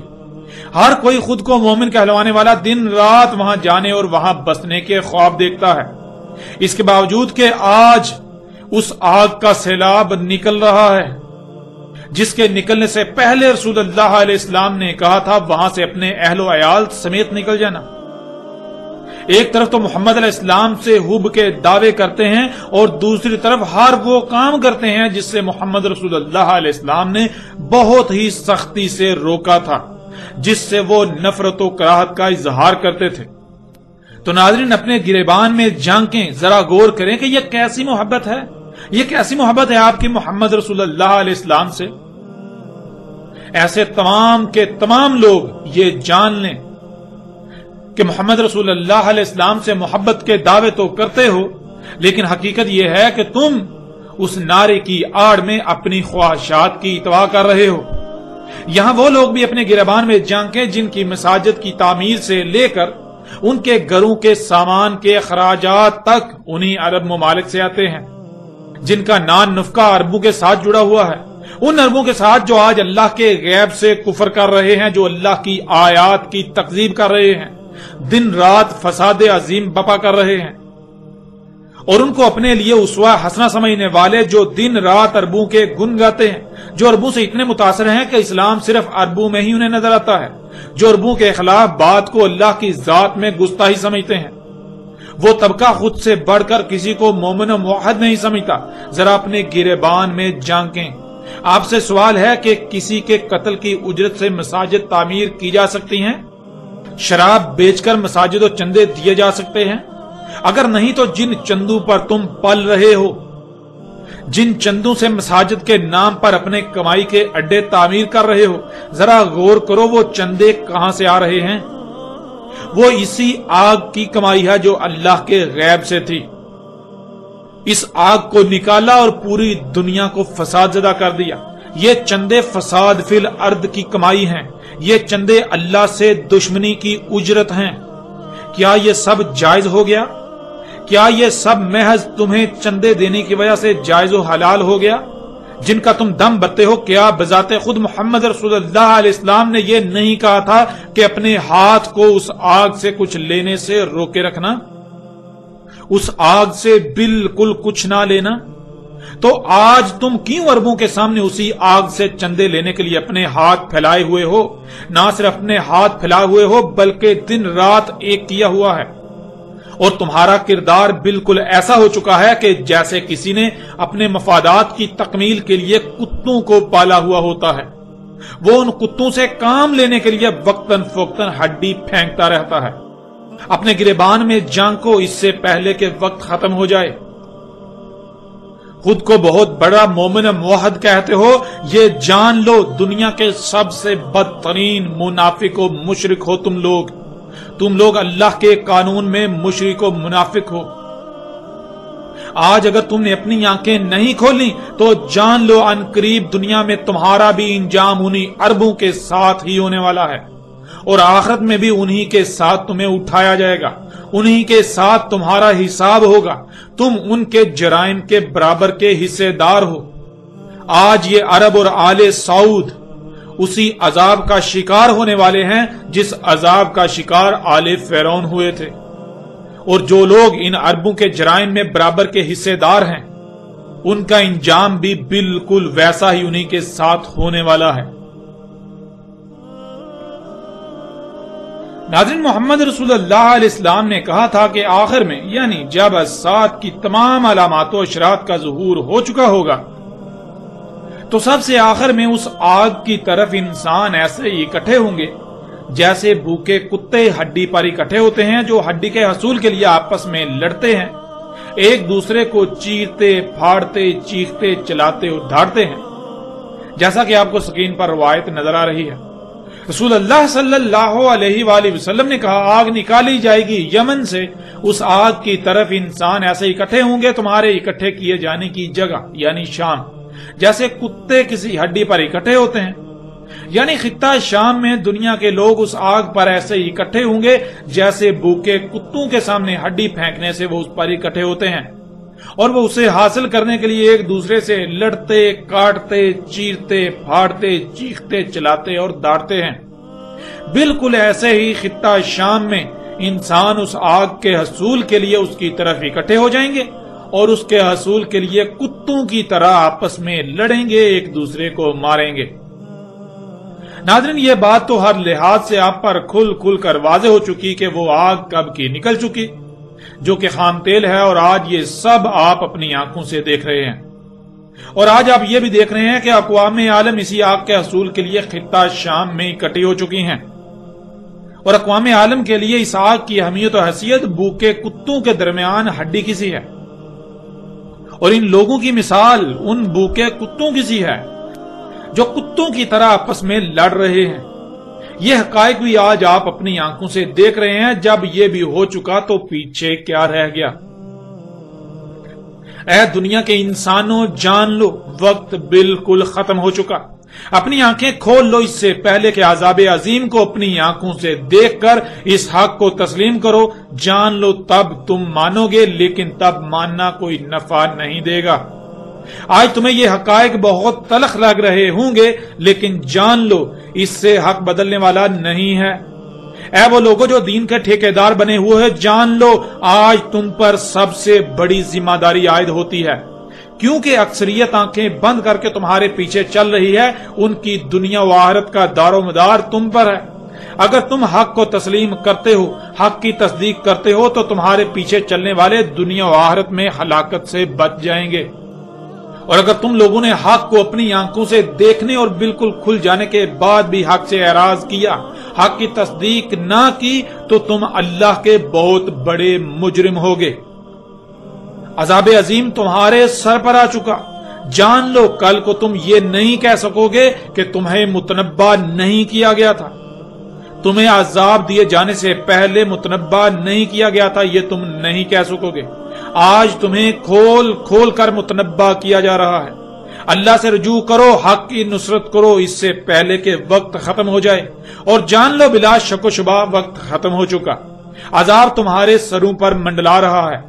[SPEAKER 1] ہر کوئی خود کو مومن کہلوانے والا دن رات وہاں جانے اور وہاں بسنے کے خواب دیکھتا ہے، اس کے باوجود کہ آج اس آگ کا سیلاب نکل رہا ہے جس کے نکلنے سے پہلے رسول اللہ علیہ السلام نے کہا تھا وہاں سے اپنے اہل و عیال سمیت نکل جانا۔ ایک طرف تو محمد علیہ السلام سے حب کے دعوے کرتے ہیں اور دوسری طرف ہر وہ کام کرتے ہیں جس سے محمد رسول اللہ علیہ السلام نے بہت ہی سختی سے روکا تھا، جس سے وہ نفرت و کراہت کا اظہار کرتے تھے۔ تو ناظرین، اپنے گریبان میں جھانکیں، ذرا غور کریں کہ یہ کیسی محبت ہے، یہ کیسی محبت ہے آپ کی محمد رسول اللہ علیہ السلام سے۔ ایسے تمام کے تمام لوگ یہ جان لیں کہ محمد رسول اللہ علیہ السلام سے محبت کے دعوے تو کرتے ہو، لیکن حقیقت یہ ہے کہ تم اس نعرے کی آڑ میں اپنی خواہشات کی اتباع کر رہے ہو۔ یہاں وہ لوگ بھی اپنے گریبان میں جھانکیں جن کی مساجد کی تعمیر سے لے کر ان کے گھروں کے سامان کے اخراجات تک انہی عرب ممالک سے آتے ہیں، جن کا نان نفقہ عربوں کے ساتھ جڑا ہوا ہے، ان عربوں کے ساتھ جو آج اللہ کے غیب سے کفر کر رہے ہیں، جو اللہ کی آیات کی تکذیب کر رہے ہیں، دن رات فساد عظیم بپا کر رہے ہیں، اور ان کو اپنے لیے اسوہ حسنہ سمجھنے والے جو دن رات عربوں کے گن گاتے ہیں، جو عربوں سے اتنے متاثر ہیں کہ اسلام صرف عربوں میں ہی انہیں نظر آتا ہے، جو عربوں کے خلاف بات کو اللہ کی ذات میں گستاخی سمجھتے ہیں، وہ طبقہ خود سے بڑھ کر کسی کو مومن و موحد نہیں سمجھتا۔ ذرا اپنے گریبان میں جھانکیں۔ آپ سے سوال ہے کہ کسی کے قتل کی اجرت سے مساجد تعمیر کی جا سکتی ہیں؟ شراب بیچ کر مساجد و چندے دیے جا سکتے ہیں؟ اگر نہیں تو جن چندوں پر تم پل رہے ہو، جن چندوں سے مساجد کے نام پر اپنے کمائی کے اڈے تعمیر کر رہے ہو، ذرا غور کرو وہ چندے کہاں سے آ رہے ہیں؟ وہ اسی آگ کی کمائی ہے جو اللہ کے غیب سے تھی۔ اس آگ کو نکالا اور پوری دنیا کو فساد زدہ کر دیا۔ یہ چندے فساد فی الارض کی کمائی ہیں، یہ چندے اللہ سے دشمنی کی اجرت ہیں۔ کیا یہ سب جائز ہو گیا؟ کیا یہ سب محض تمہیں چندے دینے کی وجہ سے جائز و حلال ہو گیا؟ جن کا تم دم بتے ہو، کیا بذات خود محمد رسول اللہ علیہ السلام نے یہ نہیں کہا تھا کہ اپنے ہاتھ کو اس آگ سے کچھ لینے سے روکے رکھنا، اس آگ سے بالکل کچھ نہ لینا؟ تو آج تم کیوں عربوں کے سامنے اسی آگ سے چندے لینے کے لیے اپنے ہاتھ پھیلائے ہوئے ہو؟ نہ صرف اپنے ہاتھ پھیلائے ہوئے ہو بلکہ دن رات ایک کیا ہوا ہے، اور تمہارا کردار بالکل ایسا ہو چکا ہے کہ جیسے کسی نے اپنے مفادات کی تکمیل کے لیے کتوں کو پالا ہوا ہوتا ہے، وہ ان کتوں سے کام لینے کے لیے وقتاً فوقتاً ہڈی پھینکتا رہتا ہے۔ اپنے گریبان میں جھانکو اس سے پہلے کہ وقت ختم ہو جائے۔ خود کو بہت بڑا مومن موحد کہتے ہو، یہ جان لو دنیا کے سب سے بدترین منافق و مشرک ہو تم لوگ اللہ کے قانون میں مشرک و منافق ہو۔ آج اگر تم نے اپنی آنکھیں نہیں کھولی تو جان لو ان قریب دنیا میں تمہارا بھی انجام انہی عربوں کے ساتھ ہی ہونے والا ہے، اور آخرت میں بھی انہی کے ساتھ تمہیں اٹھایا جائے گا، انہی کے ساتھ تمہارا حساب ہوگا، تم ان کے جرائم کے برابر کے حصے دار ہو۔ آج یہ عرب اور آل سعود اسی عذاب کا شکار ہونے والے ہیں جس عذاب کا شکار آل فرعون ہوئے تھے، اور جو لوگ ان عربوں کے جرائم میں برابر کے حصے دار ہیں ان کا انجام بھی بالکل ویسا ہی انہی کے ساتھ ہونے والا ہے۔ ناظرین، محمد رسول اللہ علیہ السلام نے کہا تھا کہ آخر میں، یعنی جب سات کی تمام علامات و اشراط کا ظہور ہو چکا ہوگا، تو سب سے آخر میں اس آگ کی طرف انسان ایسے اکٹھے ہوں گے جیسے بھوکے کتے ہڈی پر اکٹھے ہوتے ہیں، جو ہڈی کے حصول کے لیے آپس میں لڑتے ہیں، ایک دوسرے کو چیرتے پھاڑتے چیختے چلاتے اور دھاڑتے ہیں، جیسا کہ آپ کو سکرین پر روایت نظر آ رہی ہے۔ رسول اللہ صلی اللہ علیہ وآلہ وسلم نے کہا، آگ نکالی جائے گی یمن سے، اس آگ کی طرف انسان ایسے اکٹھے ہوں گے تمہارے اکٹھے کیے جانے کی جگہ یعنی شام، جیسے کتے کسی ہڈی پر اکٹھے ہوتے ہیں۔ یعنی خطہ شام میں دنیا کے لوگ اس آگ پر ایسے اکٹھے ہوں گے جیسے بھوکے کتوں کے سامنے ہڈی پھینکنے سے وہ اس پر اکٹھے ہوتے ہیں، اور وہ اسے حاصل کرنے کے لیے ایک دوسرے سے لڑتے کاٹتے چیرتے پھاڑتے چیختے چلاتے اور داڑتے ہیں۔ بالکل ایسے ہی خطہ شام میں انسان اس آگ کے حصول کے لیے اس کی طرف اکٹھے ہو جائیں گے اور اس کے حصول کے لیے کتوں کی طرح آپس میں لڑیں گے، ایک دوسرے کو ماریں گے۔ ناظرین، یہ بات تو ہر لحاظ سے آپ پر کھل کھل کر واضح ہو چکی کہ وہ آگ کب کی نکل چکی، جو کہ خام تیل ہے، اور آج یہ سب آپ اپنی آنکھوں سے دیکھ رہے ہیں۔ اور آج آپ یہ بھی دیکھ رہے ہیں کہ اقوام عالم اسی آگ کے حصول کے لیے خطہ شام میں اکٹھی ہو چکی ہیں، اور اقوام عالم کے لیے اس آگ کی اہمیت و حیثیت بھوکے کتوں کے درمیان ہڈی کسی ہے، اور ان لوگوں کی مثال ان بھوکے کتوں کسی ہے جو کتوں کی طرح آپس میں لڑ رہے ہیں۔ یہ حقائق بھی آج آپ اپنی آنکھوں سے دیکھ رہے ہیں۔ جب یہ بھی ہو چکا تو پیچھے کیا رہ گیا؟ اے دنیا کے انسانوں، جان لو وقت بالکل ختم ہو چکا۔ اپنی آنکھیں کھول لو اس سے پہلے کہ عذاب عظیم کو اپنی آنکھوں سے دیکھ کر اس حق کو تسلیم کرو۔ جان لو تب تم مانو گے، لیکن تب ماننا کوئی نفع نہیں دے گا۔ آج تمہیں یہ حقائق بہت تلخ لگ رہے ہوں گے، لیکن جان لو اس سے حق بدلنے والا نہیں ہے۔ اے وہ لوگوں جو دین کے ٹھیکیدار بنے ہوئے ہیں، جان لو آج تم پر سب سے بڑی ذمہ داری عائد ہوتی ہے، کیونکہ اکثریت آنکھیں بند کر کے تمہارے پیچھے چل رہی ہے۔ ان کی دنیا و آخرت کا دار و مدار تم پر ہے۔ اگر تم حق کو تسلیم کرتے ہو، حق کی تصدیق کرتے ہو، تو تمہارے پیچھے چلنے والے دنیا و آخرت میں ہلاکت سے بچ جائیں گے۔ اور اگر تم لوگوں نے حق کو اپنی آنکھوں سے دیکھنے اور بالکل کھل جانے کے بعد بھی حق سے اعراض کیا، حق کی تصدیق نہ کی، تو تم اللہ کے بہت بڑے مجرم ہوگے۔ عذاب عظیم تمہارے سر پر آ چکا۔ جان لو کل کو تم یہ نہیں کہہ سکو گے کہ تمہیں متنبہ نہیں کیا گیا تھا، تمہیں عذاب دیے جانے سے پہلے متنبہ نہیں کیا گیا تھا، یہ تم نہیں کہہ سکو گے۔ آج تمہیں کھول کھول کر متنبہ کیا جا رہا ہے۔ اللہ سے رجوع کرو، حق کی نصرت کرو اس سے پہلے کہ وقت ختم ہو جائے، اور جان لو بلا شک و شبہ وقت ختم ہو چکا۔ عذاب تمہارے سروں پر منڈلا رہا ہے۔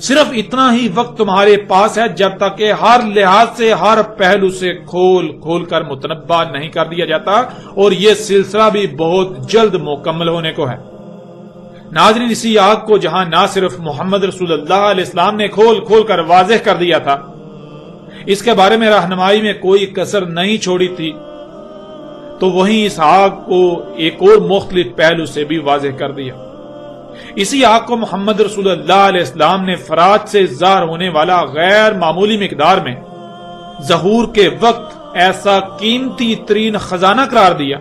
[SPEAKER 1] صرف اتنا ہی وقت تمہارے پاس ہے جب تک کہ ہر لحاظ سے، ہر پہلو سے کھول کھول کر متنبہ نہیں کر دیا جاتا، اور یہ سلسلہ بھی بہت جلد مکمل ہونے کو ہے۔ ناظرین، اسی آگ کو جہاں نہ صرف محمد رسول اللہ علیہ السلام نے کھول کھول کر واضح کر دیا تھا، اس کے بارے میں رہنمائی میں کوئی کسر نہیں چھوڑی تھی، تو وہیں اس آگ کو ایک اور مختلف پہلو سے بھی واضح کر دیا۔ اسی آگ کو محمد رسول اللہ علیہ السلام نے فرات سے ظاہر ہونے والا غیر معمولی مقدار میں ظہور کے وقت ایسا قیمتی ترین خزانہ قرار دیا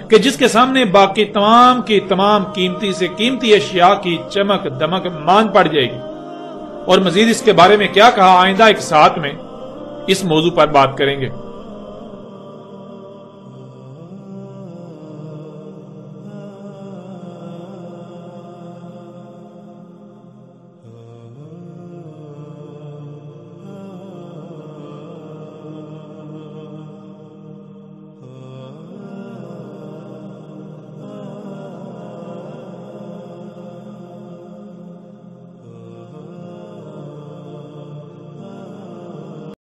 [SPEAKER 1] کہ جس کے سامنے باقی تمام کی تمام قیمتی سے قیمتی اشیاء کی چمک دمک مان پڑ جائے گی۔ اور مزید اس کے بارے میں کیا کہا، آئندہ ایک ساتھ میں اس موضوع پر بات کریں گے۔